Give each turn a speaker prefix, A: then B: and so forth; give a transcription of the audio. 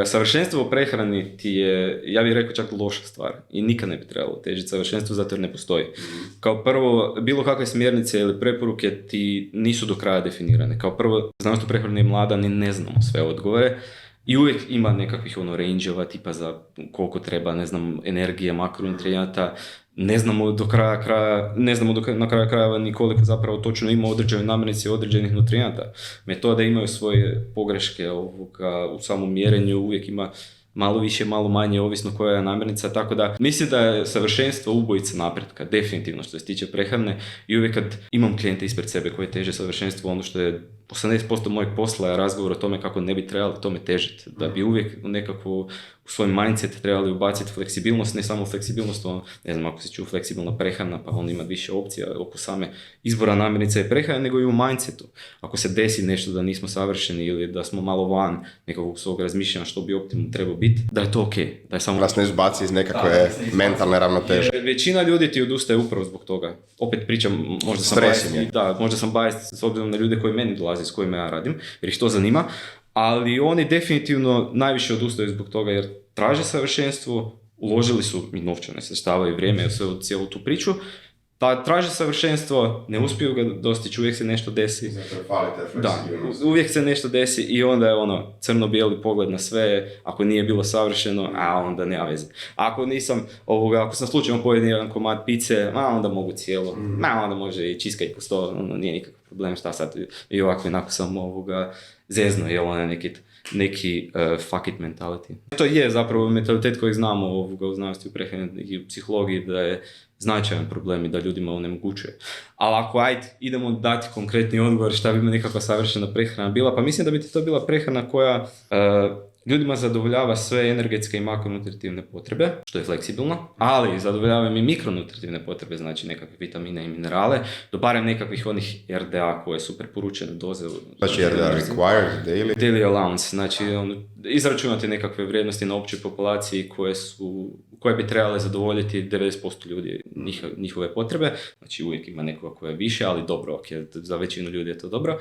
A: Savršenstvo u prehrani ti je, ja bih rekao, čak loša stvar i nikad ne bi trebalo težiti savršenstvu zato jer ne postoji. Kao prvo, bilo kakve smjernice ili preporuke ti nisu do kraja definirane. Kao prvo, znanost u prehrani je mlada, ni ne znamo sve odgovore i uvijek ima nekakvih range-ova tipa za koliko treba, ne znam, energije, makronutrijenata, ne znamo na kraju krajeva ni koliko zapravo točno ima određene namirnice određenih nutrijenata. Metode imaju svoje pogreške u samom mjerenju, uvijek ima malo više, malo manje, ovisno koja je namirnica, tako da mislim da je savršenstvo ubojica napretka, definitivno što se tiče prehrane i uvijek kad imam klijente ispred sebe koji teže savršenstvu, ono što je 80% mojeg posla je razgovor o tome kako ne bi trebali tome težiti, da bi uvijek nekako u svoj mindset trebali ubaciti fleksibilnost, ne samo fleksibilnost, ne znam, ako se čuo fleksibilna prehrana, pa on ima više opcija oko same izbora namirnica i prehrane, nego i u mindsetu. Ako se desi nešto da nismo savršeni ili da smo malo van nekakvog svog razmišljanja što bi optimum trebao biti, da je to ok. Da je samo...
B: Nas ne izbaci iz nekakve mentalne ravnoteže.
A: Većina ljudi ti odustaje upravo zbog toga. Opet pričam, možda sam biased s obzirom na ljude koji meni dolaze, s kojima ja radim, jer ih to zanima, ali oni definitivno najviše odustaju zbog toga jer traže savršenstvo, uložili su i novčane sredstava i vrijeme u cijelu tu priču, traže savršenstvo, ne uspiju ga dostići, uvijek se nešto desi. Uvijek se nešto desi i onda je crno-bijeli pogled na sve, ako nije bilo savršeno, onda nema veze. Ako sam slučajno pojeo jedan komad pice, onda mogu cijelo, onda može i cheesecake uz to, nije nikakav problem, šta sad, i ovako inako sam zezno, neki fuck it mentality. To je zapravo mentalitet kojeg znamo u znanosti u prehrani i u psihologiji da je značajan problem i da ljudima onemogućuje. Ali ako idemo dati konkretni odgovor šta bi ima nekakva savršena prehrana bila, pa mislim da bi to bila prehrana koja ljudima zadovoljava sve energetske i makronutritivne potrebe, što je fleksibilno, ali zadovoljava i mikronutritivne potrebe, znači nekakve vitamine i minerale, do barem nekakvih onih RDA koje su preporučene doze.
B: Znači RDA required daily?
A: Daily allowance, znači izračunati nekakve vrijednosti na općoj populaciji koje bi trebale zadovoljiti 90% ljudi njihove potrebe, znači uvijek ima nekoga koja je više, ali dobro, za većinu ljudi je to dobro.